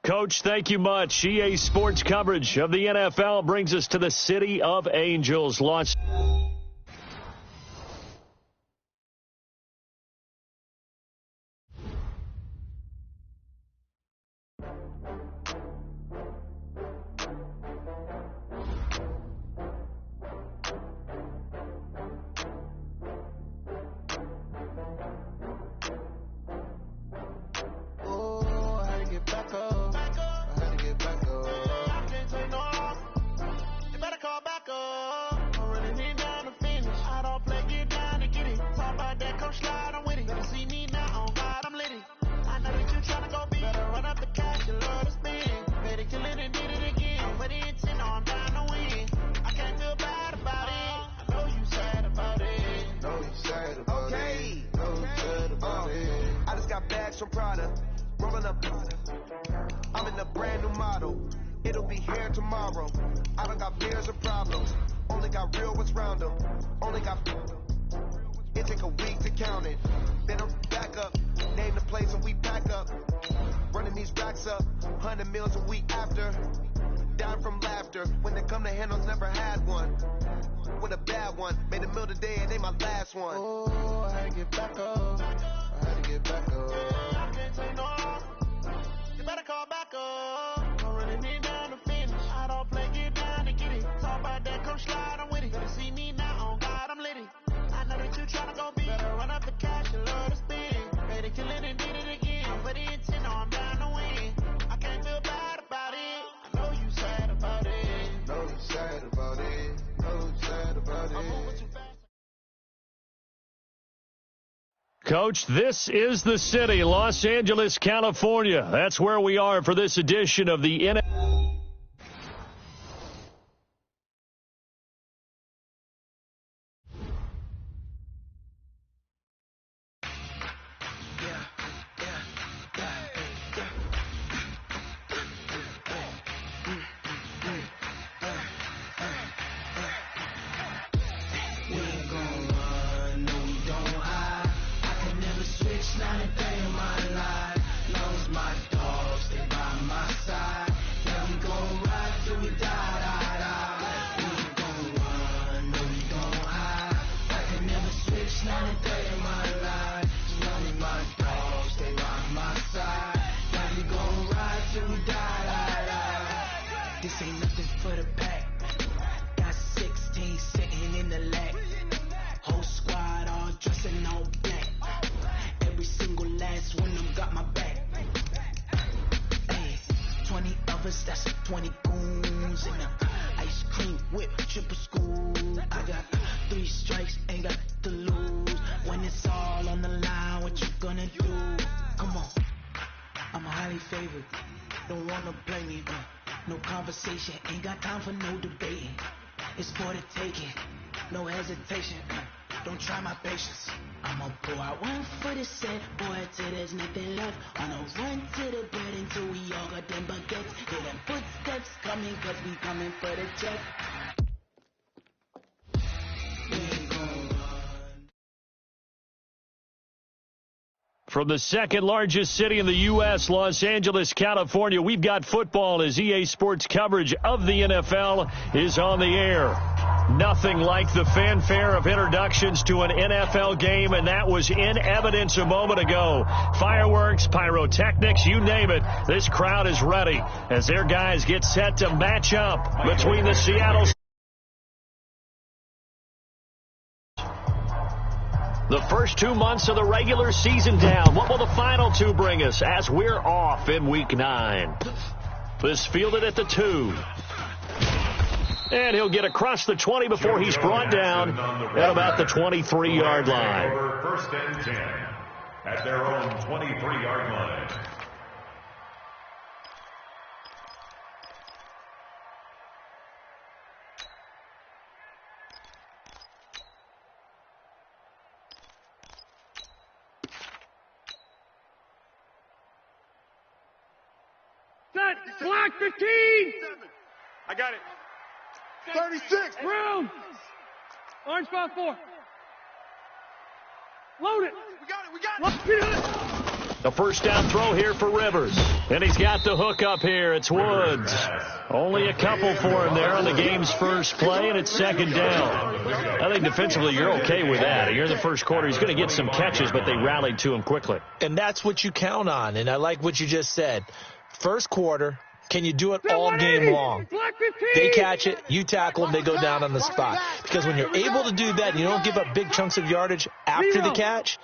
Coach, thank you much. EA Sports coverage of the NFL brings us to the City of Angels. Los from Prada, rolling up. I'm in a brand new model. It'll be here tomorrow. I don't got fears or problems. Only got real ones round them. Only got. It take a week to count it. Then I'm back up. Name the place and we pack up. Running these racks up. 100 meals a week after. Down from laughter. When they come to handles, never had one. With a bad one. Made a meal today and they my last one. Oh, I had to get back up. I had to get back up. I can't take no. You better call back up. I'm running it down to finish. I don't play, get down to get it. Talk about that, come slide, I'm with it. Better see me now, on God, I'm litty. I know that you tryna go big. Better run up the cash, you love to spin. Better kill it and did it again. Put it in 10, I'm down to win. I can't feel bad about it. I know you sad about it. Know you sad about it. Know you sad about it. I'm moving too fast. Coach, this is the city, Los Angeles, California. That's where we are for this edition of the NFL. This ain't nothing for the pack. Got 16 sitting in the lag. Whole squad all dressing all black. Every single last one of them got my back. Hey, 20 of us, that's 20 goons in a ice cream whip, triple school. I got 3 strikes, ain't got to lose. When it's all on the line, what you gonna do? Come on, I'm highly favored. Don't wanna play me, no conversation, ain't got time for no debating. It's for the taking, no hesitation. Don't try my patience. I'ma pull out one for the set, boy, till there's nothing left. On a run to the bread until we all got them baguettes. Hear them footsteps coming, cause we coming for the check. We ain't gon' run. From the second largest city in the U.S., Los Angeles, California, we've got football as EA Sports coverage of the NFL is on the air. Nothing like the fanfare of introductions to an NFL game, and that was in evidence a moment ago. Fireworks, pyrotechnics, you name it. This crowd is ready as their guys get set to match up between the Seattle. The first 2 months of the regular season down. What will the final 2 bring us as we're off in Week 9? This fielded at the 2. And he'll get across the 20 before he's brought down at about the 23-yard line. First and 10 at their own 23-yard line. Set, clock 15. I got it. 36. Room. Orange 5-4. Load it. We got it. We got it. Load it. A first down throw here for Rivers. And he's got the hook up here. It's Woods. Only a couple for him there on the game's first play, and it's second down. I think defensively you're okay with that. Here in the first quarter, he's going to get some catches, but they rallied to him quickly. And that's what you count on, and I like what you just said. First quarter, can you do it all game long? They catch it, you tackle them, they go down on the spot. Because when you're able to do that, and you don't give up big chunks of yardage after the catch,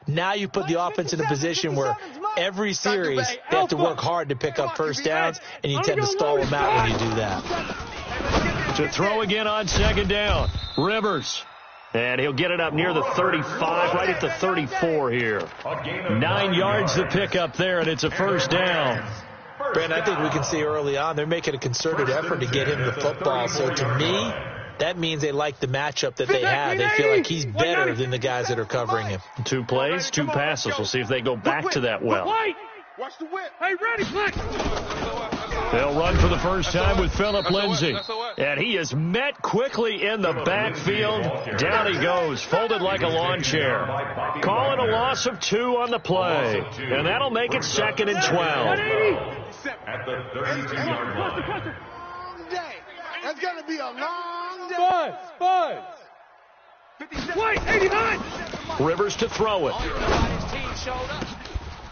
now you put the offense in a position where every series they have to work hard to pick up first downs, and you tend to stall them out when you do that. To throw again on second down, Rivers. And he'll get it up near the 35, right at the 34 here. 9 yards to pick up there, and it's a first down. Brandon, I think we can see early on they're making a concerted effort to get him the football. So to me, that means they like the matchup that they have. They feel like he's better than the guys that are covering him. 2 plays, 2 passes. We'll see if they go back to that well. Watch the whip. Hey, ready, Flex. They'll run for the first time with Phillip Lindsay. And he is met quickly in the backfield. Down he goes, folded like a lawn chair. Calling a loss of 2 on the play. And that'll make it 2nd and 12. At the 32-yard line. That's going to be a long day. Spud. Wait, 89. Rivers to throw it.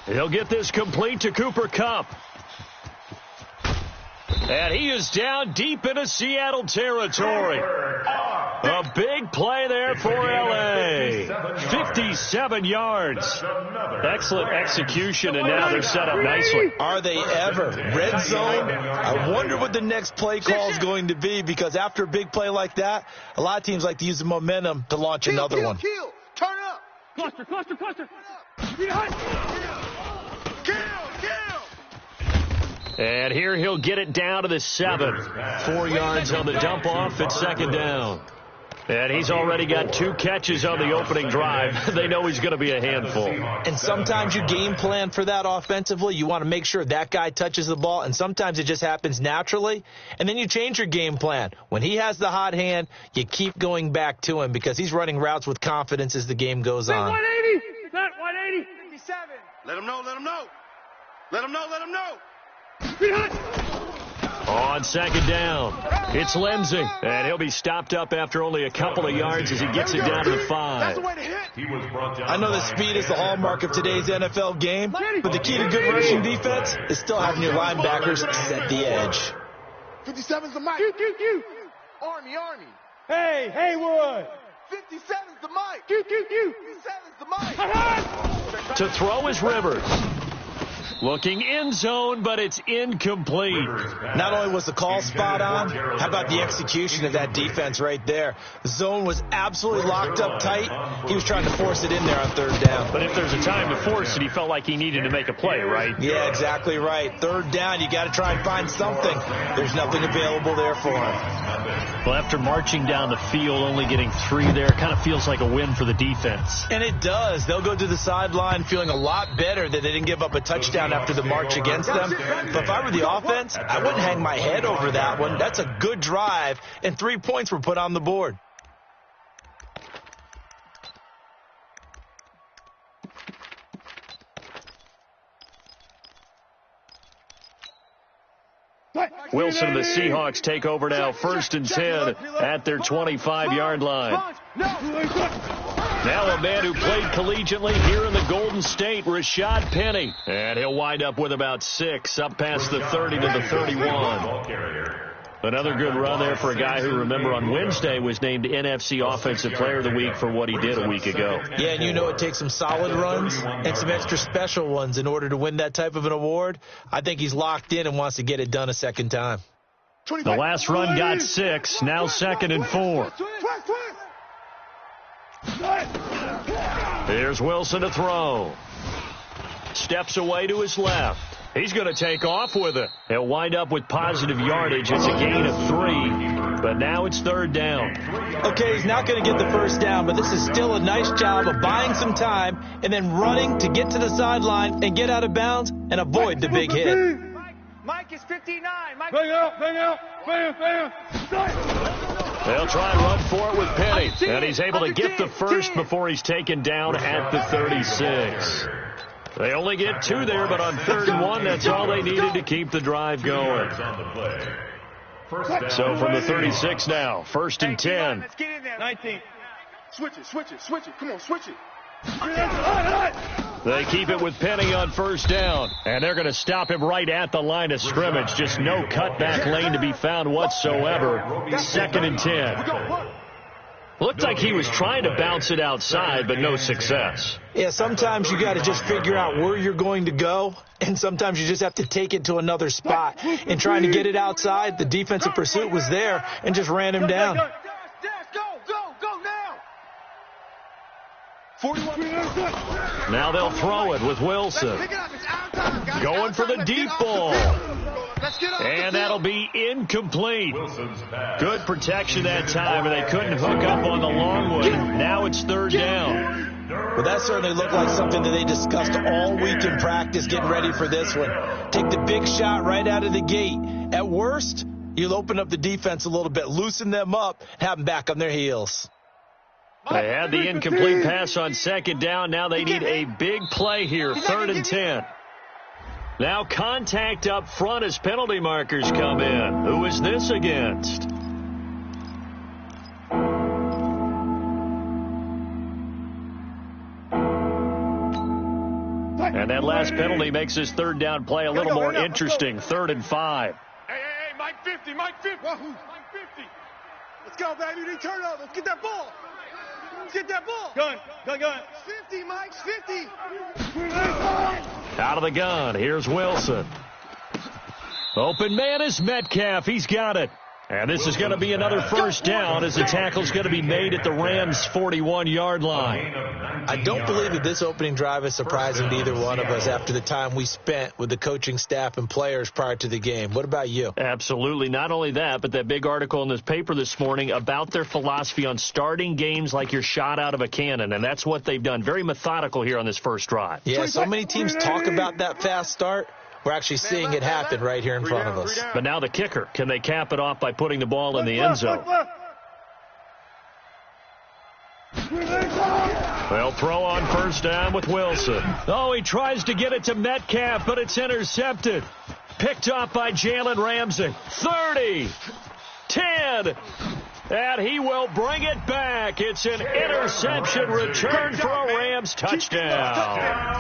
He'll get this complete to Cooper Kupp. And he is down deep into Seattle territory. A big play there for L.A. 57 yards. Excellent execution, and now they're set up nicely. Are they ever? Red zone? I wonder what the next play call is going to be, because after a big play like that, a lot of teams like to use the momentum to launch another one. Turn up. Cluster. And here he'll get it down to the 7. 4 yards on the dump off. It's second down. And he's already got 2 catches on the opening drive. They know he's going to be a handful. And sometimes you game plan for that offensively. You want to make sure that guy touches the ball, and sometimes it just happens naturally. And then you change your game plan. When he has the hot hand, you keep going back to him because he's running routes with confidence as the game goes on. 180. Set 180. 57. Let him know. On second down, it's Lindsay, and he'll be stopped up after only a couple of yards as he gets it down to the 5. I know that speed is the hallmark of today's NFL game, but the key to good rushing defense is still having your linebackers set the edge. 57's the mic. Q. Army. Hey, Haywood. 57's the mic. Q. 57's the mic. To throw is Rivers. Looking in zone, but it's incomplete. Not only was the call spot on, how about the execution of that defense right there? The zone was absolutely locked up tight. He was trying to force it in there on third down. But if there's a time to force it, he felt like he needed to make a play, right? Yeah, exactly right. Third down, you got to try and find something. There's nothing available there for him. Well, after marching down the field, only getting 3 there, kind of feels like a win for the defense. And it does. They'll go to the sideline feeling a lot better that they didn't give up a touchdown after the march against them. But if I were the offense, I wouldn't hang my head over that one. That's a good drive, and 3 points were put on the board. Wilson and the Seahawks take over now, 1st and 10 at their 25-yard line. Now a man who played collegiately here in the Golden State, Rashad Penny. And he'll wind up with about 6, up past the 30 to the 31. Another good run there for a guy who, remember, on Wednesday was named NFC Offensive Player of the Week for what he did a week ago. Yeah, and you know it takes some solid runs and some extra special ones in order to win that type of an award. I think he's locked in and wants to get it done a second time. The last run got 6, now 2nd and 4. Here's Wilson to throw. Steps away to his left. He's going to take off with it. He'll wind up with positive yardage. It's a gain of 3, but now it's 3rd down. Okay, he's not going to get the first down, but this is still a nice job of buying some time and then running to get to the sideline and get out of bounds and avoid the big hit. Mike is 59. Bang out. They'll try and run for it with Penny, and he's able to get the first before he's taken down at the 36. They only get 2 there, but on 3rd and 1, that's all they needed to keep the drive going. So from the 36 now, 1st and 10. Let's get in there. 19. Switch it. Come on, switch it. They keep it with Penny on 1st down, and they're going to stop him right at the line of scrimmage. Just no cutback lane to be found whatsoever. 2nd and 10. Looked like he was trying to bounce it outside, but no success. Yeah, sometimes you got to just figure out where you're going to go, and sometimes you just have to take it to another spot. And trying to get it outside, the defensive pursuit was there and just ran him down. Go now. 41. Now they'll throw it with Wilson. Going for the deep ball. And that'll be incomplete. Good protection that time, and they couldn't hook up on the long one. Now it's 3rd down. Well, that certainly looked like something that they discussed all week in practice getting ready for this one. Take the big shot right out of the gate. At worst, you'll open up the defense a little bit, loosen them up, have them back on their heels. They had the incomplete pass on 2nd down. Now they need a big play here, 3rd and 10. Now contact up front as penalty markers come in. Who is this against? And that last penalty makes this 3rd down play a little more interesting. 3rd and 5. Hey, Mike 50. Mike 50. Let's go, baby. They turn over. Let's get that ball. Gun. 50, Mike. 50. Out of the gun. Here's Wilson. Open man is Metcalf. He's got it. And this is going to be another 1st down as the tackle's going to be made at the Rams' 41-yard line. I don't believe that this opening drive is surprising to either one of us after the time we spent with the coaching staff and players prior to the game. What about you? Absolutely. Not only that, but that big article in this paper this morning about their philosophy on starting games like you're shot out of a cannon, and that's what they've done. Very methodical here on this first drive. Yeah, so many teams talk about that fast start. We're actually seeing it happen right here in front of us. But now the kicker. Can they cap it off by putting the ball in the end zone? They'll throw on 1st down with Wilson. Oh, he tries to get it to Metcalf, but it's intercepted. Picked up by Jalen Ramsey. 30, 10, and he will bring it back. It's an interception return for a Rams touchdown.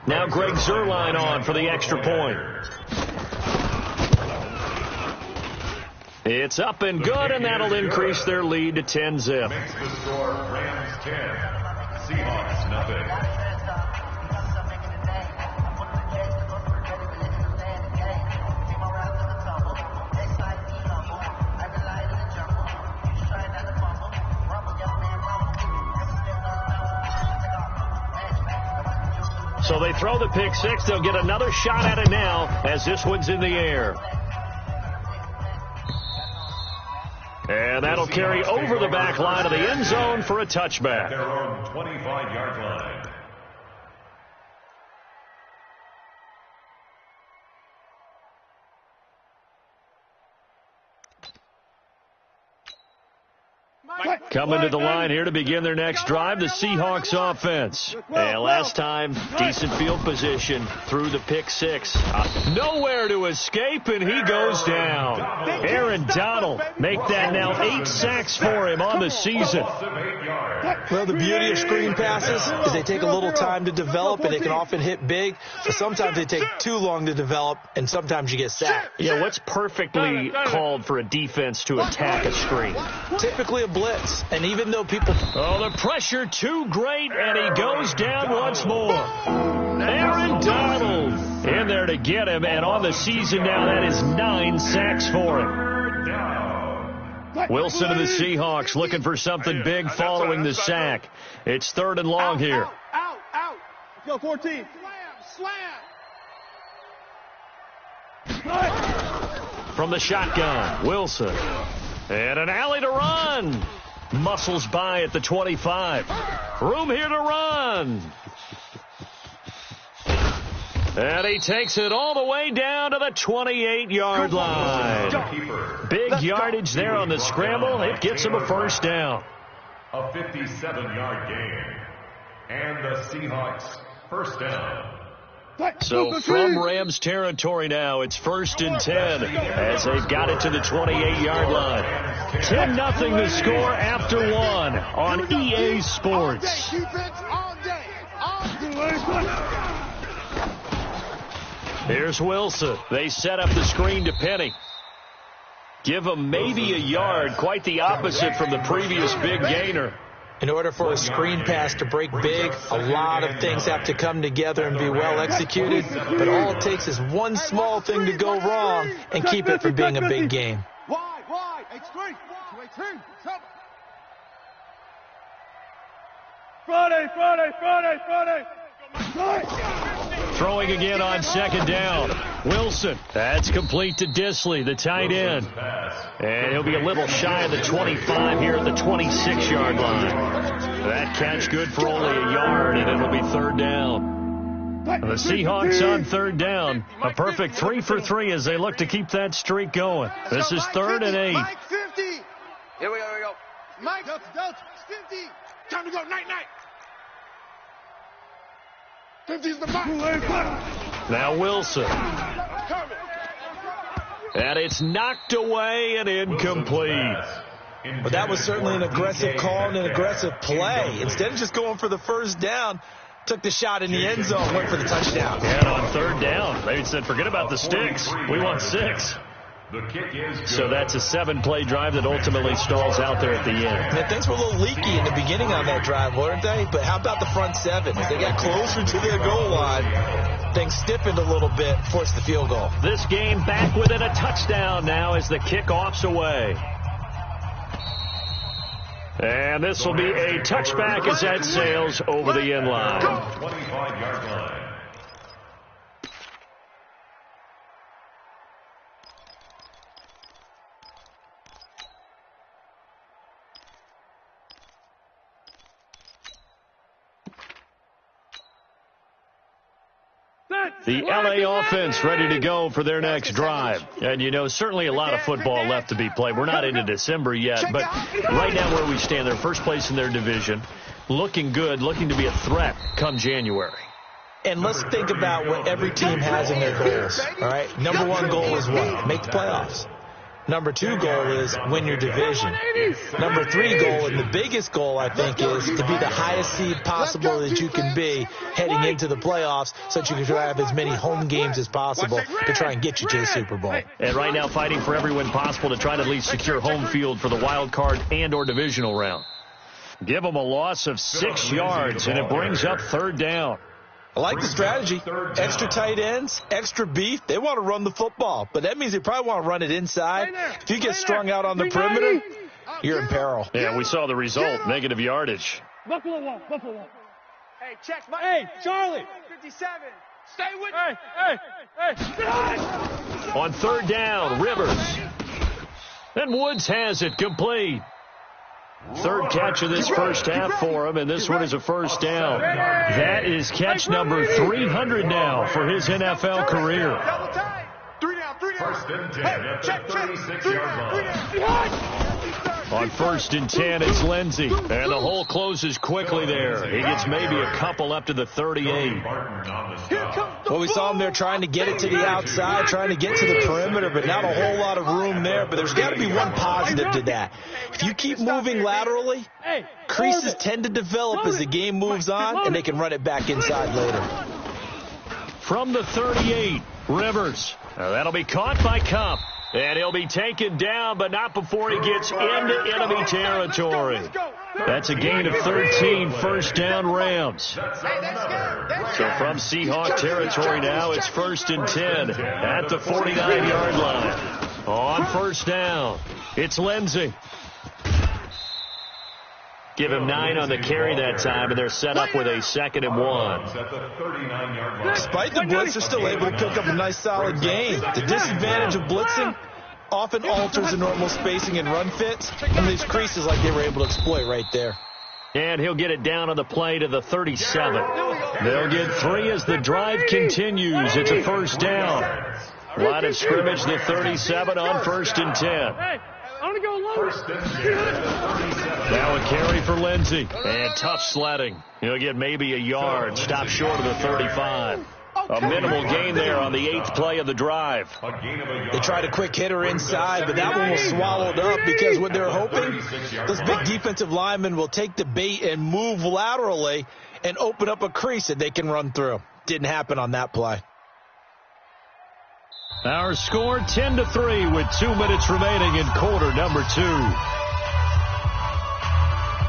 Now Greg Zuerlein on for the extra point. It's up and good, and that'll increase their lead to 10-zip. Makes the score Rams 10, Seahawks nothing. So they throw the pick 6. They'll get another shot at it now as this one's in the air. And that'll carry over the back line of the end zone for a touchback. Their own 25-yard line. Coming to the line here to begin their next drive, the Seahawks offense. And last time, decent field position through the pick 6. Nowhere to escape, and he goes down. Aaron Donald make that now 8 sacks for him on the season. Well, the beauty of screen passes is they take a little time to develop, and they can often hit big, but sometimes they take too long to develop, and sometimes you get sacked. Yeah, what's perfectly called for a defense to attack a screen? Typically a blitz, and even though people... Oh, the pressure too great, and he goes down once more. Aaron Donald in there to get him, and on the season now, that is 9 sacks for him. Wilson of the Seahawks looking for something big following the sack. It's 3rd and long here. Out. Go 14. Slam. From the shotgun, Wilson. And an alley to run. Muscles by at the 25. Room here to run. And he takes it all the way down to the 28-yard line. Big yardage there on the scramble. It gets him a 1st down. A 57-yard gain. And the Seahawks first down. So from Rams territory now, it's 1st and 10 as they've got it to the 28-yard line. 10-0 the score after one on EA Sports. Here's Wilson. They set up the screen to Penny. Give him maybe a yard, quite the opposite from the previous big gainer. In order for a screen pass to break big, a lot of things have to come together and be well executed, but all it takes is one small thing to go wrong and keep it from being a big game. Friday. Throwing again on 2nd down. Wilson. That's complete to Disley, the tight end. And he'll be a little shy of the 25 here at the 26-yard line. That catch good for only a yard, and it'll be 3rd down. And the Seahawks on 3rd down. A perfect 3 for 3 as they look to keep that streak going. This is 3rd and 8. Mike 50. Here we go. Mike, Delta, 50. Time to go, night. 50's the mark. Now Wilson. And it's knocked away and incomplete. But that was certainly an aggressive call and an aggressive play. Instead of just going for the 1st down, took the shot in the end zone, went for the touchdown. And on 3rd down, they said, forget about the sticks. We want 6. So that's a 7-play drive that ultimately stalls out there at the end. Man, things were a little leaky in the beginning on that drive, weren't they? But how about the front 7? As they got closer to their goal line, things stiffened a little bit, forced the field goal. This game back within a touchdown now as the kickoff's away. And this will be a touchback as that sails over the end line. 25-yard line. The LA offense ready to go for their next drive. And, you know, certainly a lot of football left to be played. We're not into December yet, but right now where we stand, they're first place in their division, looking good, looking to be a threat come January. And let's think about what every team has in their goals, all right? Number 1 goal is what? Make the playoffs. Number 2 goal is win your division. Number 3 goal, and the biggest goal, I think, is to be the highest seed possible that you can be heading into the playoffs so that you can have as many home games as possible to try and get you to the Super Bowl. And right now fighting for every win possible to try to at least secure home field for the wild card and or divisional round. Give them a loss of 6 yards, and it brings up 3rd down. I like the strategy. Extra tight ends, extra beef. They want to run the football, but that means they probably want to run it inside. If you get strung out on the perimeter, you're in peril. Yeah, we saw the result, negative yardage. Buffalo one. Hey, check. Hey, Charlie. 57. Stay with Hey. On 3rd down, Rivers. And Woods has it complete. 3rd catch of this first half for him, and this one is a 1st down. That is catch number 300 now for his NFL career. 3 down. 1st and 10 at the 36-yard line. On 1st and 10, it's Lindsey. And the hole closes quickly there. He gets maybe a couple up to the 38. Well, we saw him there trying to get it to the outside, trying to get to the perimeter, but not a whole lot of room there. But there's got to be one positive to that. If you keep moving laterally, creases tend to develop as the game moves on, and they can run it back inside later. From the 38, Rivers. That'll be caught by Cup. And he'll be taken down, but not before he gets into enemy territory. That's a gain of 13, 1st down Rams. So from Seahawk territory now, it's 1st and 10 at the 49-yard line. On 1st down, it's Lindsey. Give him 9 on the carry that time, and they're set up with a 2nd and 1. Despite the blitz, they're still able to pick up a nice solid gain. The disadvantage of blitzing often alters the normal spacing and run fits, and these creases like they were able to exploit right there. And he'll get it down on the play to the 37. They'll get 3 as the drive continues. It's a 1st down. Line of scrimmage, the 37 on 1st and 10. I'm going to go low. First and 10 at the 37. Now a carry for Lindsey. And tough sledding. He'll get maybe a yard. Stop short of the 35. A minimal gain there on the 8th play of the drive. They tried a quick hitter inside, but that one was swallowed up because what they're hoping, those big defensive linemen will take the bait and move laterally and open up a crease that they can run through. Didn't happen on that play. Our score 10-3 with 2 minutes remaining in quarter number 2.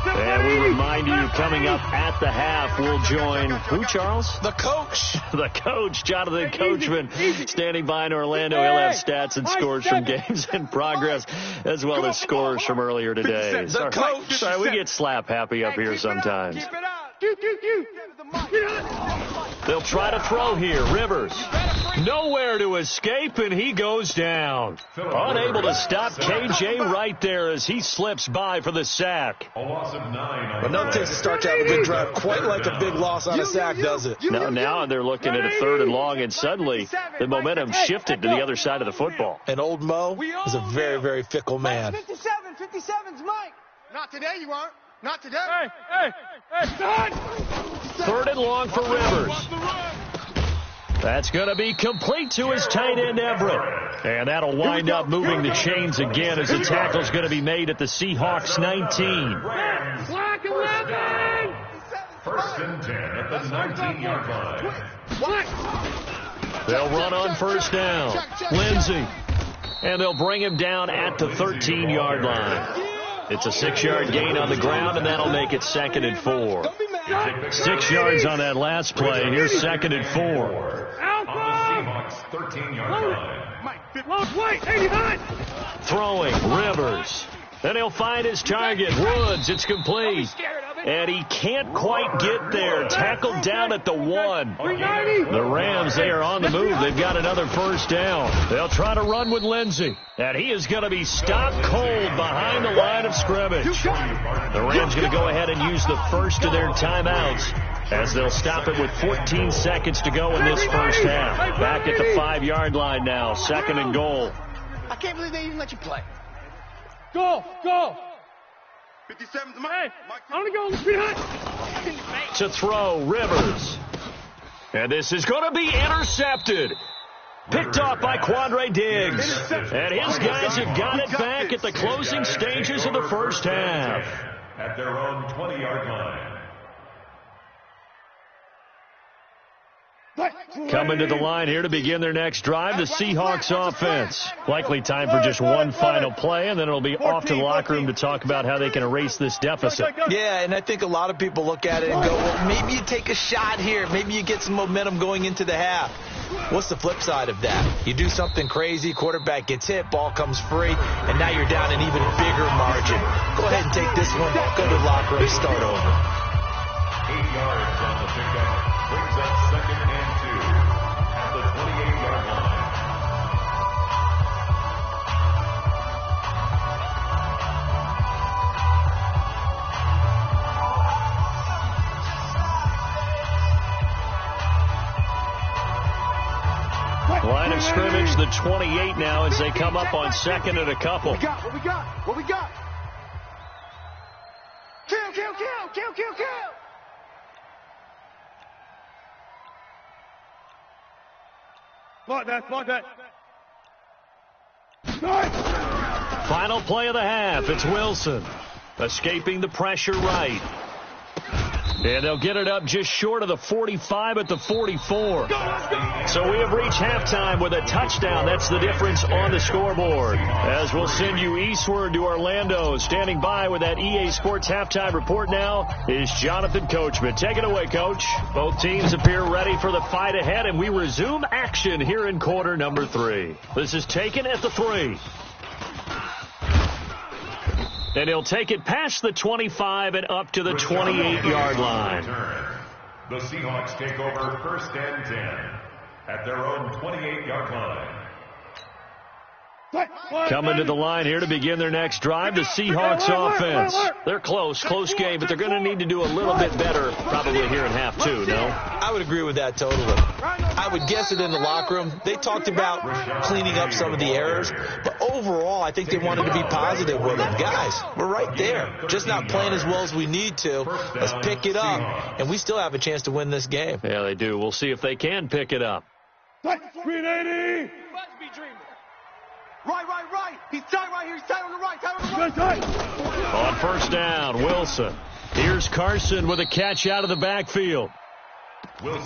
And we remind you, coming up at the half, we'll join who, Charles? The coach. The coach, Jonathan Coachman, standing by in Orlando. He'll have stats and scores from games in progress, as well as scores from earlier today. The coach. Sorry, we get slap happy up here sometimes. They'll try to throw here. Rivers. Nowhere to escape, and he goes down. Unable to stop KJ right there as he slips by for the sack. A loss of 9. But no takes to start to have a good drive. Quite like a big loss on a sack, does it? Now they're looking at a 3rd and long, and suddenly the momentum shifted to the other side of the football. And old Mo is a very, very fickle man. 57's Mike. Not today, you aren't. Not today. Hey, son! 3rd and long for Rivers. That's going to be complete to his tight end, Everett. And that'll wind up moving the chains again as the tackle's going to be made at the Seahawks 19. Black 11! First and 10 at the 19-yard line. They'll run on first down. Lindsey. And they'll bring him down at the 13-yard line. It's a 6-yard gain on the ground, and that'll make it 2nd and 4. 6 yards on that last play. Here's 2nd and 4. On the Seahawks 13-yard line. Wait, 89! Throwing, Rivers. Then he'll find his target, Woods. It's complete. And he can't quite get there. Tackled down at the 1. The Rams, they are on the move. They've got another first down. They'll try to run with Lindsey. And he is going to be stopped cold behind the line of scrimmage. The Rams going to go ahead and use the first of their timeouts as they'll stop it with 14 seconds to go in this first half. Back at the 5-yard line now. 2nd and goal. I can't believe they even let you play. Go! 57's Hey, I'm going to go behind. To throw, Rivers. And this is going to be intercepted. Picked off by Quandre Diggs. And his guys have got it back at the closing stages of the first half. At their own 20-yard line. Coming to the line here to begin their next drive, the Seahawks offense. Likely time for just one final play, and then it'll be off to the locker room to talk about how they can erase this deficit. Yeah, and I think a lot of people look at it and go, well, maybe you take a shot here. Maybe you get some momentum going into the half. What's the flip side of that? You do something crazy, quarterback gets hit, ball comes free, and now you're down an even bigger margin. Go ahead and take this one, go to the locker room, start over. 8 yards on the pickup. Brings up 2nd and 2 at the 28-yard line. Line of scrimmage, the 28 now as they come up on 2nd and a couple. What we got? Kill! Block that. Final play of the half. It's Wilson escaping the pressure right. And they'll get it up just short of the 45 at the 44. So we have reached halftime with a touchdown. That's the difference on the scoreboard. As we'll send you eastward to Orlando. Standing by with that EA Sports halftime report now is Jonathan Coachman. Take it away, Coach. Both teams appear ready for the fight ahead, and we resume action here in quarter number 3. This is taken at the 3. And he'll take it past the 25 and up to the 28-yard line. The Seahawks take over 1st and 10 at their own 28-yard line. Coming to the line here to begin their next drive, the Seahawks offense. They're close game, but they're going to need to do a little bit better probably here in half two, no? I would agree with that totally. I would guess it in the locker room. They talked about cleaning up some of the errors, but overall I think they wanted to be positive with them. Guys, we're right there. Just not playing as well as we need to. Let's pick it up, and we still have a chance to win this game. Yeah, they do. We'll see if they can pick it up. Green 80. Right. He's tight right here. He's tight on the right. On first down, Wilson. Here's Carson with a catch out of the backfield.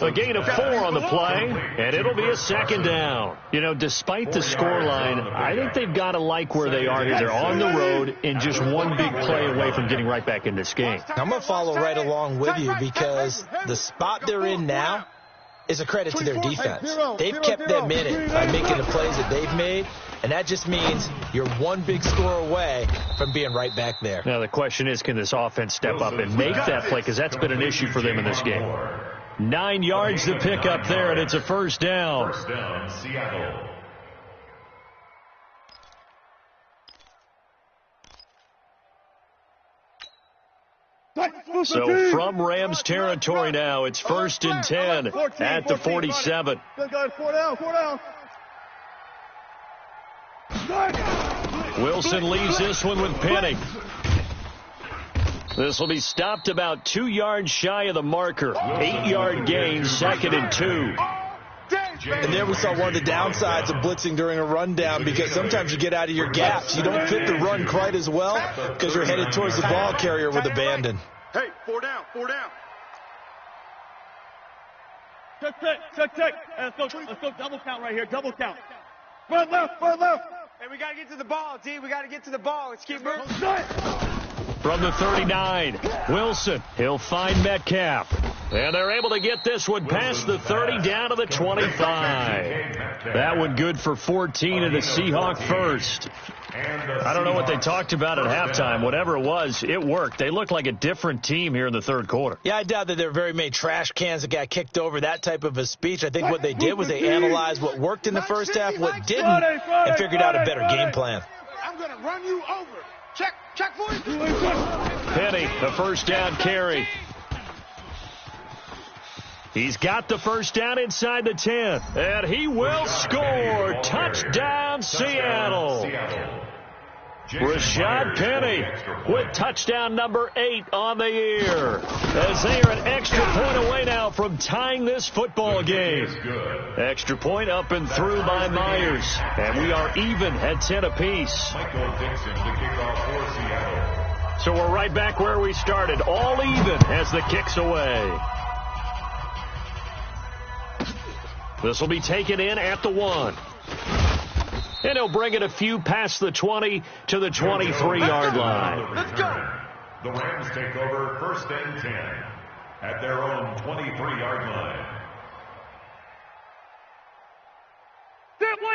A gain of 4 on the play, and it'll be a second down. You know, despite the scoreline, I think they've got to like where they are here. They're on the road and just one big play away from getting right back in this game. I'm going to follow right along with you because the spot they're in now is a credit to their defense. They've kept them in it by making the plays that they've made, and that just means you're one big score away from being right back there. Now, the question is, can this offense step up and make that play? Because that's been an issue for them in this game. 9 yards to pick up there, and it's a first down. First down, Seattle. So from Rams territory now, it's 1st and 10 at the 47. Wilson leaves this one with Penny. This will be stopped about 2 yards shy of the marker. 8-yard gain, 2nd and 2. And there we saw one of the downsides of blitzing during a rundown, because sometimes you get out of your gaps. You don't fit the run quite as well because you're headed towards the ball carrier with abandon. Hey, 4 down. Check. Let's go double count right here, double count. Front left. Hey, we got to get to the ball, D. We got to get to the ball. Let's keep moving. From the 39, Wilson, he'll find Metcalf. And they're able to get this one past the 30 down to the 25. That one good for 14 and a Seahawk first. I don't know what they talked about at halftime. Whatever it was, it worked. They looked like a different team here in the third quarter. Yeah, I doubt that there were very many trash cans that got kicked over, that type of a speech. I think what they did was they analyzed what worked in the first half, what didn't, and figured out a better game plan. I'm going to run you over. Check for it. Penny, the first down carry. He's got the first down inside the 10, and he will score. Touchdown, Seattle. Rashad Penny with touchdown number 8 on the year, as they are an extra point away now from tying this football game. Extra point up and through by Myers, and we are even at 10 apiece. So we're right back where we started, all even as the kick's away. This will be taken in at the 1. And he'll bring it a few past the 20 to the 23-yard line. Let's go. The Rams take over 1st and 10 at their own 23-yard line.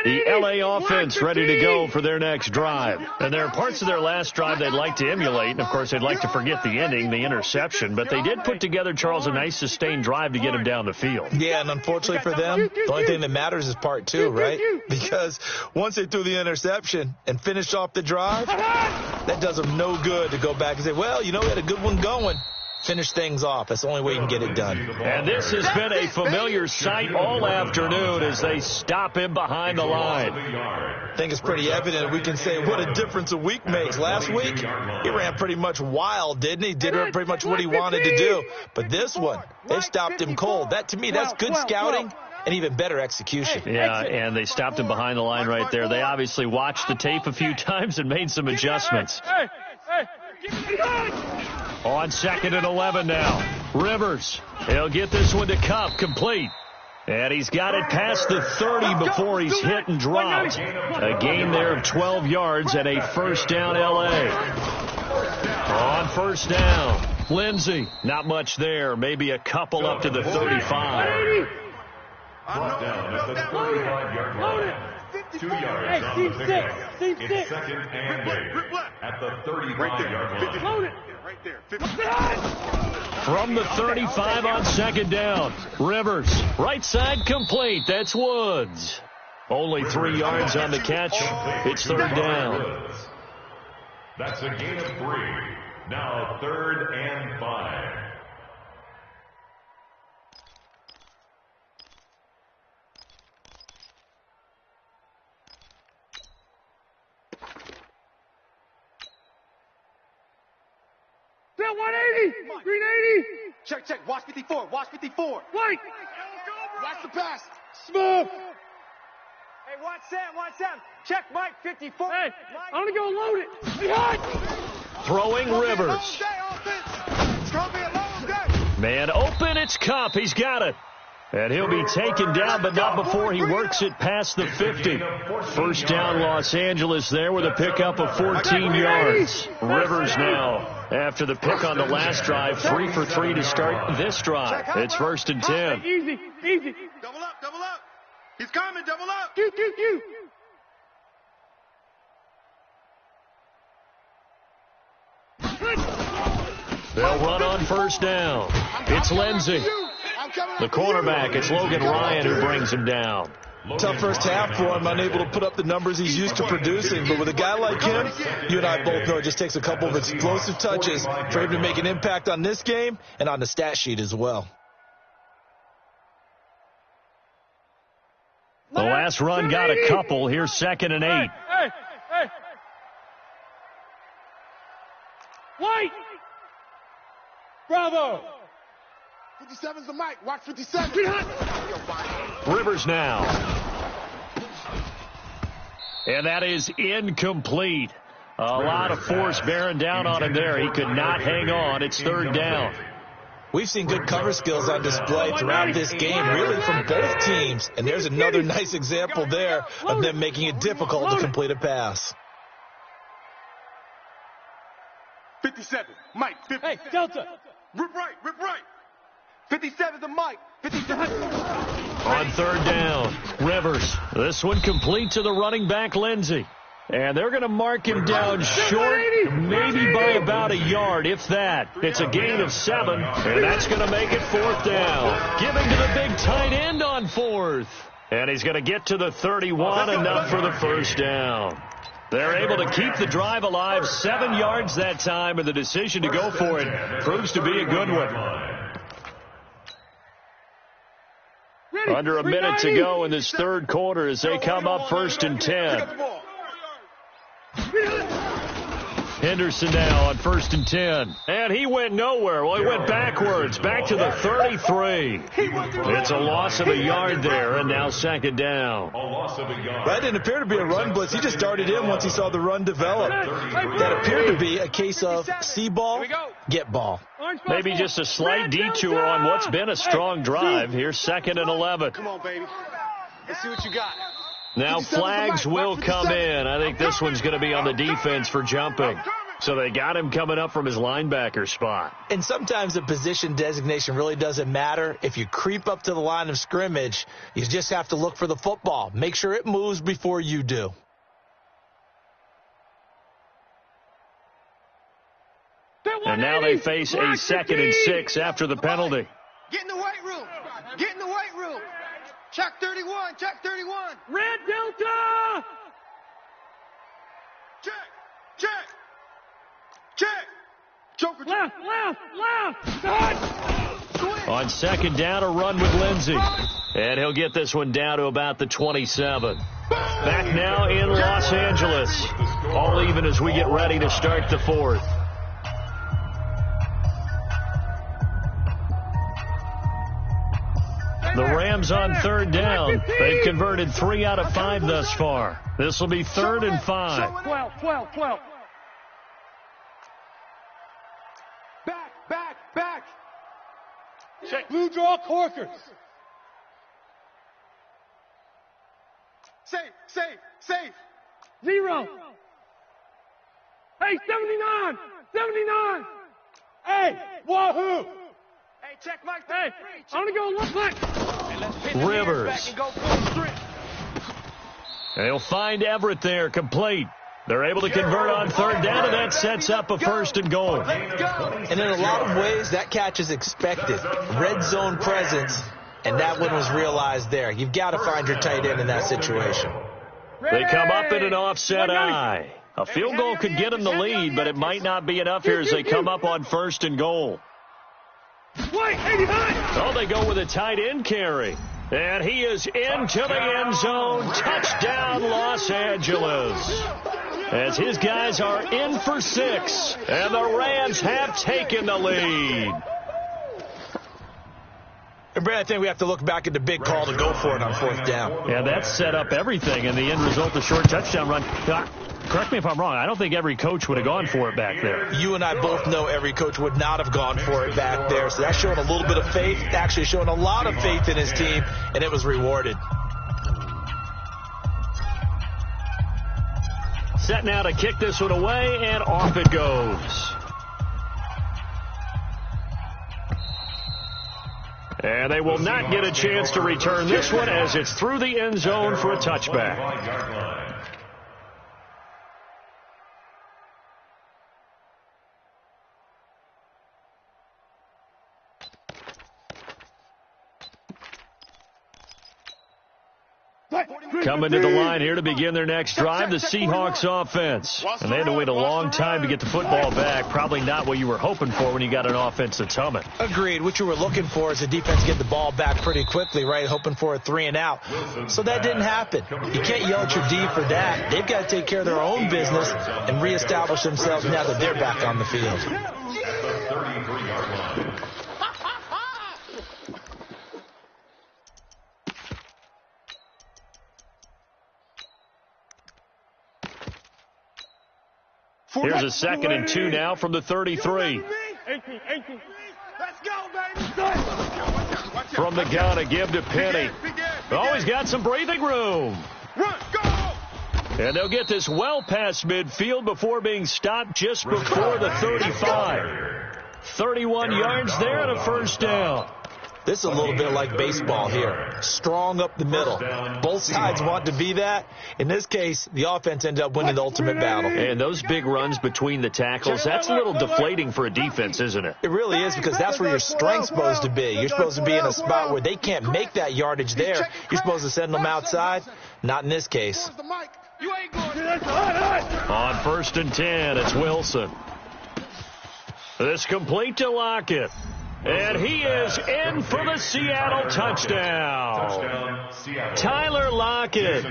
The LA offense ready to go for their next drive. And there are parts of their last drive they'd like to emulate. And, of course, they'd like to forget the ending, the interception. But they did put together, Charles, a nice sustained drive to get him down the field. Yeah, and unfortunately for them, the only thing that matters is part 2, right? Because once they threw the interception and finished off the drive, that does them no good to go back and say, well, you know, we had a good one going. Finish things off. That's the only way you can get it done. And this has been a familiar sight all afternoon as they stop him behind the line. I think it's pretty evident. We can say what a difference a week makes. Last week, he ran pretty much wild, didn't he? Did pretty much what he wanted to do. But this one, they stopped him cold. That, to me, that's good scouting and even better execution. Yeah, and they stopped him behind the line right there. They obviously watched the tape a few times and made some adjustments. On 2nd and 11 now. Rivers, he'll get this one to Cup, complete. And he's got it past the 30 before he's hit and dropped. A gain there of 12 yards and a first down LA. On first down, Lindsey, not much there. Maybe a couple up to the 35. Brought down at the 35-yard line. 2 yards on the pickup. It's 2nd and 8 at the 35-yard line. From the 35 on 2nd down, Rivers, right side complete. That's Woods. Only 3 yards on the catch. It's third down. That's a gain of 3. Now 3rd and 5. Bill, 180! Green 80! Check, check. Watch 54. Watch 54. White! Watch the pass. Smooth! Hey, watch Sam. Check Mike, 54. Hey, Mike. I'm gonna go load it. Hey, hot! Throwing Rivers. It's going to be a long day. Man open, it's Cup. He's got it. And he'll be taken down, but not before he works it past the 50. First down, Los Angeles there with a pickup of 14 yards. Rivers now, after the pick on the last drive, 3 for 3 to start this drive. It's 1st and 10. Easy. Double up. He's coming, double up. Q. They'll run on first down. It's Lindsey. The cornerback, it's Logan Ryan who brings him down. Tough first half for him, unable to put up the numbers he's used to producing. But with a guy like him, you and I both know it just takes a couple of explosive touches for him to make an impact on this game and on the stat sheet as well. The last run got a couple. Here's 2nd and 8. Hey. White! Bravo! 57's the mic. Watch 57. Rivers now. And that is incomplete. A lot of force bearing down on him there. He could not hang on. It's 3rd down. We've seen good cover skills on display throughout this game, really from both teams. And there's another nice example there of them making it difficult to complete a pass. 57. Mike, 50. Hey, Delta! Rip right. 57's the mic. 57. On 3rd down, Rivers. This one complete to the running back, Lindsey. And they're going to mark him down short, maybe by about a yard, if that. It's a gain of 7, and that's going to make it 4th down. Giving to the big tight end on 4th. And he's going to get to the 31, enough for the first down. They're able to keep the drive alive, 7 yards that time, and the decision to go for it proves to be a good one. Under a minute to go in this 3rd quarter as they come up 1st and 10. Henderson now on 1st and 10. And he went nowhere. Well, he went backwards, back to the 33. It's a loss of a yard there, and now 2nd down. That didn't appear to be a run blitz. He just darted in once he saw the run develop. That appeared to be a case of see ball, get ball. Maybe just a slight detour on what's been a strong drive. Here's 2nd and 11. Come on, baby. Let's see what you got. Now flags will come in. I think this one's going to be on the defense for jumping. So they got him coming up from his linebacker spot. And sometimes the position designation really doesn't matter. If you creep up to the line of scrimmage, you just have to look for the football. Make sure it moves before you do. And now they face a 2nd and 6 after the penalty. Get in the weight room. Check 31. Red Delta! Check. Joker. Left! On 2nd down, a run with Lindsey. And he'll get this one down to about the 27. Back now in Los Angeles. All even as we get ready to start the 4th. The Rams on 3rd down. They've converted 3 out of 5 thus far. This will be 3rd and 5. 12. Back. Check. Blue draw Corkers. Safe. 0. Hey, 79. Hey, wahoo. Hey, check Mike. Hey, I'm going to go left back. Rivers. They'll find Everett there, complete. They're able to convert on 3rd down, and that sets up a 1st and goal. And in a lot of ways, that catch is expected. Red zone presence and that one was realized there. You've got to find your tight end in that situation. They come up in an offset eye. A field goal could get them the lead, but it might not be enough here as they come up on 1st and goal. Oh, they go with a tight end carry. And he is into the end zone. Touchdown, Los Angeles. As his guys are in for 6, and the Rams have taken the lead. And Brad, I think we have to look back at the big call to go for it on 4th down. Yeah, that set up everything, and the end result, the short touchdown run. Correct me if I'm wrong. I don't think every coach would have gone for it back there. You and I both know every coach would not have gone for it back there. So that's showing a little bit of faith, actually showing a lot of faith in his team, and it was rewarded. Set now to kick this one away, and off it goes. And they will not get a chance to return this one as it's through the end zone for a touchback. Coming to the line here to begin their next drive, the Seahawks offense. And they had to wait a long time to get the football back. Probably not what you were hoping for when you got an offense that's humming. Agreed. What you were looking for is the defense get the ball back pretty quickly, right? Hoping for a 3 and out. So that didn't happen. You can't yell at your D for that. They've got to take care of their own business and reestablish themselves now that they're back on the field. At the 33-yard line. Here's a 2nd and 2 now from the 33. Let's go, baby. From the gun, a give to Penny. Oh, he's got some breathing room. Run, go. And they'll get this well past midfield before being stopped just before the 35. 31 yards there and a 1st down. This is a little bit like baseball here. Strong up the middle. Both sides want to be that. In this case, the offense ended up winning the ultimate battle. And those big runs between the tackles, that's a little deflating for a defense, isn't it? It really is, because that's where your strength's supposed to be. You're supposed to be in a spot where they can't make that yardage there. You're supposed to send them outside. Not in this case. On 1st and 10, it's Wilson. This complete to Lockett. And he is in for the Seattle touchdown. Tyler Lockett,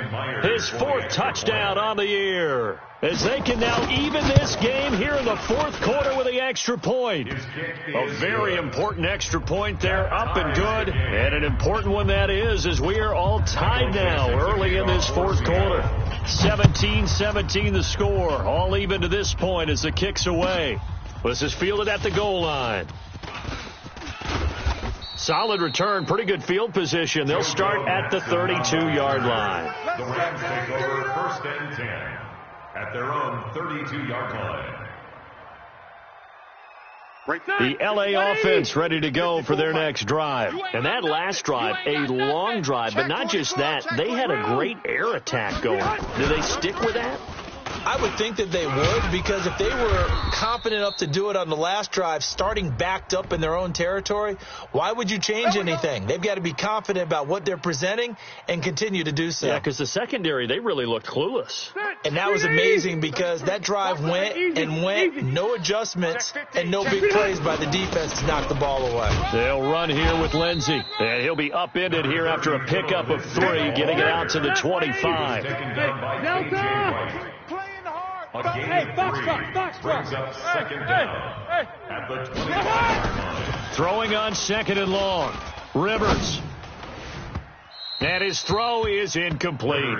his 4th touchdown on the year. As they can now even this game here in the 4th quarter with the extra point. A very important extra point there, up and good. And an important one that is, as we are all tied now early in this 4th quarter. 17-17 the score, all even to this point as the kick's away. This is fielded at the goal line. Solid return, pretty good field position. They'll start at the 32-yard line. The Rams take over 1st and 10 at their own 32-yard line. The L.A. offense ready to go for their next drive. And that last drive, a long drive, but not just that. They had a great air attack going. Do they stick with that? I would think that they would, because if they were confident enough to do it on the last drive, starting backed up in their own territory, why would you change anything? They've got to be confident about what they're presenting and continue to do so. Yeah, because the secondary, they really looked clueless. And that was amazing, because that drive went and went, no adjustments and no big plays by the defense to knock the ball away. They'll run here with Lindsey, and he'll be upended here after a pickup of 3, getting it out to the 25. Hey, Foxtrot. Brings up 2nd down at the 25-yard line. Throwing on 2nd and long. Rivers. And his throw is incomplete.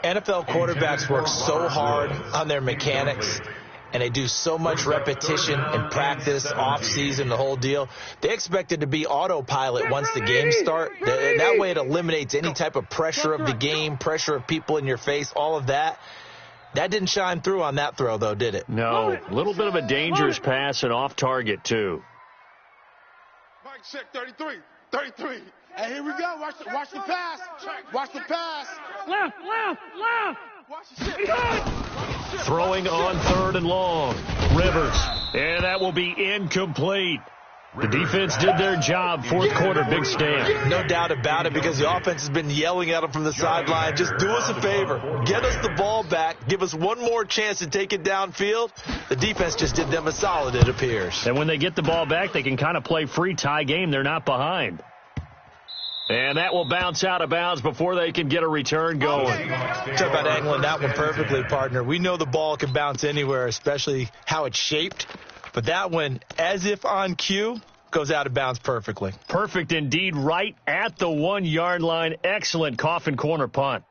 NFL quarterbacks work so hard on their mechanics, and they do so much repetition and practice, off-season, the whole deal. They expect it to be autopilot once the games start. That way it eliminates any type of pressure of the game, pressure of people in your face, all of that. That didn't shine through on that throw, though, did it? No. A little bit of a dangerous pass and off target, too. Mike, check 33. Hey, here we go. Watch the pass. Watch the pass. Left. Watch the shit. Throwing on 3rd and long. Rivers. And that will be incomplete. The defense did their job. Fourth quarter, big stand. No doubt about it, because the offense has been yelling at them from the sideline. Just do us a favor. Get us the ball back. Give us one more chance to take it downfield. The defense just did them a solid, it appears. And when they get the ball back, they can kind of play free tie game. They're not behind. And that will bounce out of bounds before they can get a return going. Talk about angling that one perfectly, partner. We know the ball can bounce anywhere, especially how it's shaped. But that one, as if on cue, goes out of bounds perfectly. Perfect indeed, right at the 1-yard line. Excellent coffin corner punt.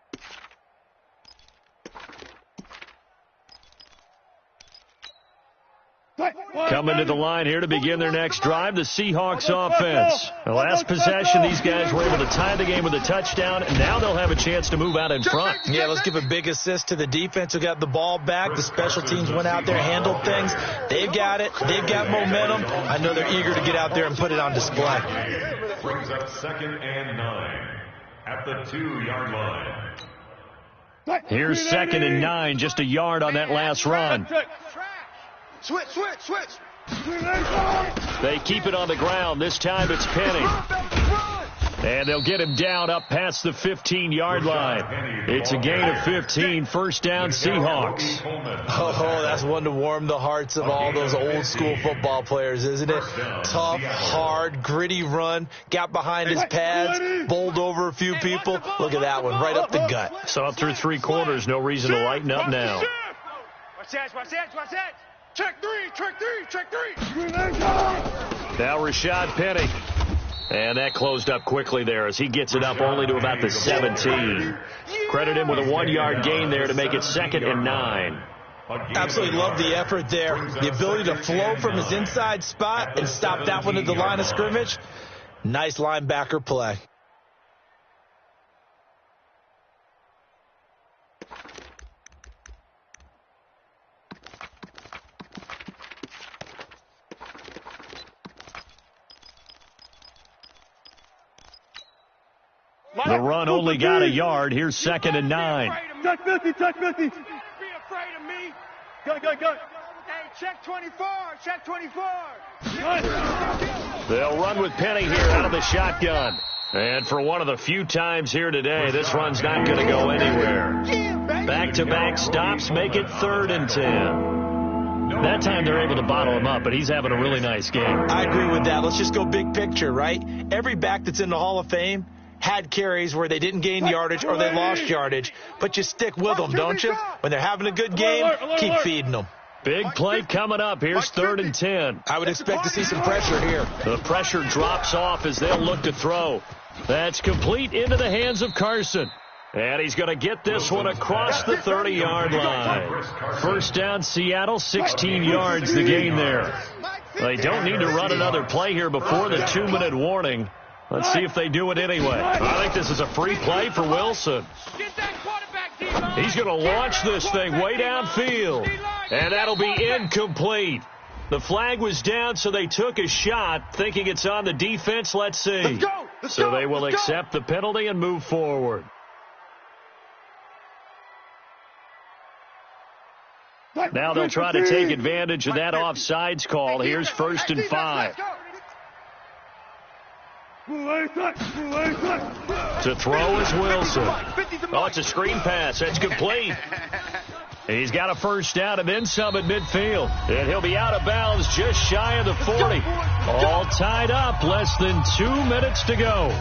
Coming to the line here to begin their next drive, the Seahawks offense. The last possession, these guys were able to tie the game with a touchdown, and now they'll have a chance to move out in front. Yeah, let's give a big assist to the defense who got the ball back. The special teams went out there, handled things. They've got it. They've got momentum. I know they're eager to get out there and put it on display. Brings up 2nd and 9 at the 2-yard line. Here's 2nd and 9, just a yard on that last run. Switch. They keep it on the ground. This time it's Penny. And they'll get him down up past the 15-yard line. It's a gain of 15, first down Seahawks. Oh, that's one to warm the hearts of all those old-school football players, isn't it? Tough, hard, gritty run, got behind his pads, bowled over a few people. Look at that one, right up the gut. So up through 3 quarters, no reason to lighten up now. Watch that. Check three. Now Rashad Penny. And that closed up quickly there as he gets it up only to about the 17. Credit him with a 1-yard gain there to make it 2nd and 9. Absolutely love the effort there. The ability to flow from his inside spot and stop that one at the line of scrimmage. Nice linebacker play. The run only got a yard. Here's 2nd and 9. Check 50. Be afraid of me. Go. Hey, check 24. They'll run with Penny here out of the shotgun. And for one of the few times here today, this run's not going to go anywhere. Back-to-back stops make it 3rd and 10. That time they're able to bottle him up, but he's having a really nice game. I agree with that. Let's just go big picture, right? Every back that's in the Hall of Fame had carries where they didn't gain yardage or they lost yardage, but you stick with them, don't you? When they're having a good game, keep feeding them. Big play coming up. Here's 3rd and 10. I would expect to see some pressure here. The pressure drops off as they'll look to throw. That's complete into the hands of Carson. And he's going to get this one across the 30-yard line. First down, Seattle, 16 yards the gain there. They don't need to run another play here before the 2-minute warning. Let's see if they do it anyway. I think this is a free play for Wilson. He's going to launch this thing way downfield. And that'll be incomplete. The flag was down, so they took a shot, thinking it's on the defense. Let's see. So they will accept the penalty and move forward. Now they'll try to take advantage of that offsides call. Here's 1st and 5. To throw is Wilson. Oh, it's a screen pass. That's complete. He's got a first down and then some at midfield. And he'll be out of bounds just shy of the 40. All tied up. Less than 2 minutes to go.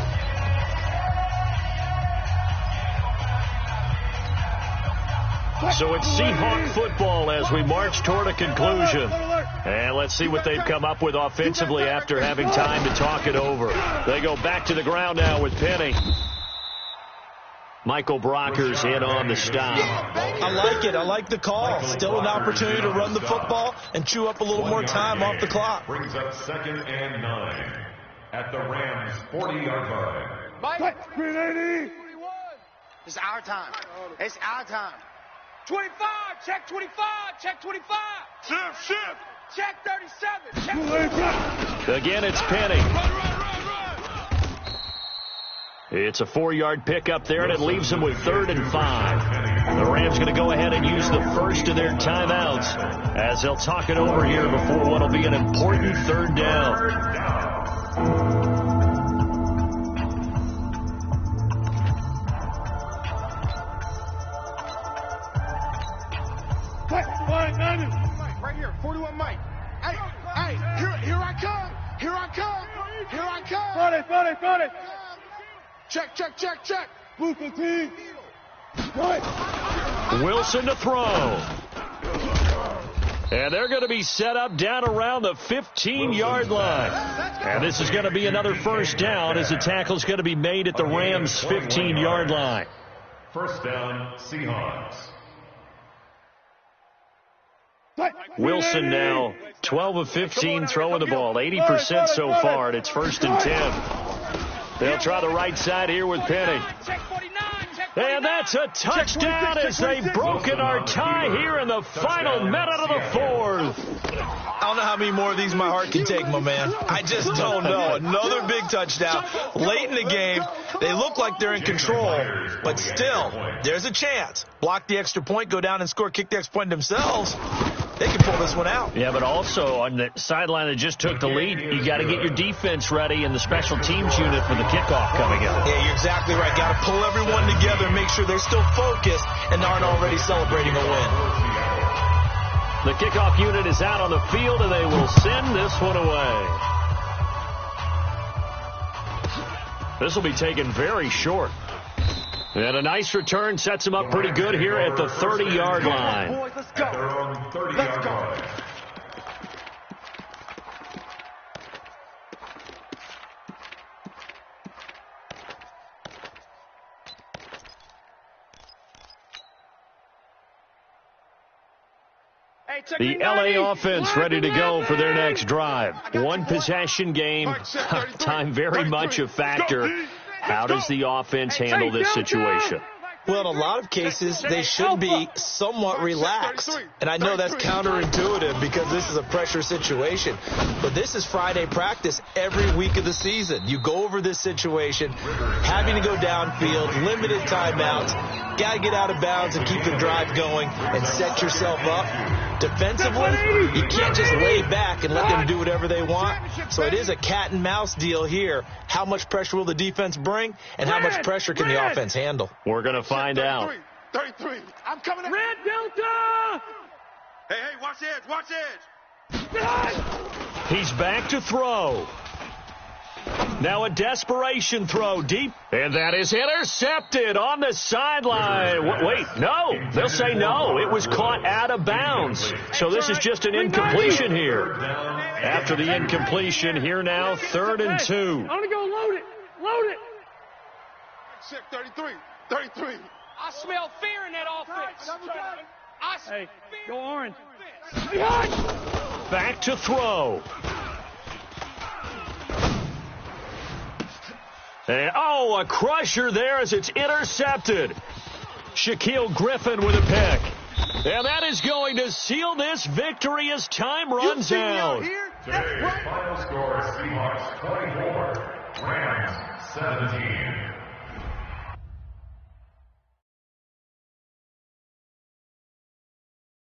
So it's Seahawk football as we march toward a conclusion. And let's see what they've come up with offensively after having time to talk it over. They go back to the ground now with Penny. Michael Brocker's in on the stop. I like it. I like the call. Still an opportunity to run the football and chew up a little more time off the clock. Brings up 2nd and 9 at the Rams' 40-yard line. Mike, 380. It's our time. 25, check 25. Shift. Check 37. Again, it's Penny. It's a 4-yard pickup there, and it leaves them with 3rd and 5. The Rams going to go ahead and use the first of their timeouts as they'll talk it over here before what will be an important 3rd down. Right here, 41 Mike. Hey, here I come. Here I come. Here I come. Got it. Check. Blue 15. Wilson to throw. And they're going to be set up down around the 15-yard line. And this is going to be another first down as the tackle's going to be made at the Rams' 15-yard line. First down, Seahawks. Wilson now 12 of 15 throwing the ball, 80% so far, and it's 1st and 10. They'll try the right side here with Penny. And that's a touchdown as they've broken our tie here in the final minute of the fourth. I don't know how many more of these my heart can take, my man. I just don't know. Another big touchdown late in the game. They look like they're in control, but still, there's a chance. Block the extra point, go down and score, kick the extra point themselves. They can pull this one out. Yeah, but also on the sideline that just took the lead, you got to get your defense ready and the special teams unit for the kickoff coming up. Yeah, you're exactly right. Got to pull everyone together and make sure they're still focused and aren't already celebrating a win. The kickoff unit is out on the field, and they will send this one away. This will be taken very short. And a nice return sets them up pretty good here at the 30-yard line. Boys, let's go. Let's go. The LA offense ready to go for their next drive. One possession game, time very much a factor. How does the offense handle this situation? Well, in a lot of cases, they should be somewhat relaxed. And I know that's counterintuitive because this is a pressure situation. But this is Friday practice every week of the season. You go over this situation, having to go downfield, limited timeouts, got to get out of bounds and keep the drive going and set yourself up. Defensively, you can't just lay back and let them do whatever they want. So it is a cat and mouse deal here. How much pressure will the defense bring, and how much pressure can the offense handle? We're going to find out. 33. I'm coming in. Red Delta! Hey, watch edge. He's back to throw. Now a desperation throw deep, and that is intercepted on the sideline. Wait, no. They'll say no. It was caught out of bounds. So this is just an incompletion here. After the incompletion, here now, 3rd and 2. I'm going to go load it. 33. I smell fear in that offense. Hey, go orange. Back to throw. And, a crusher there as it's intercepted. Shaquille Griffin with a pick. And that is going to seal this victory as time runs out. Today's final score, Seahawks 24, Rams 17.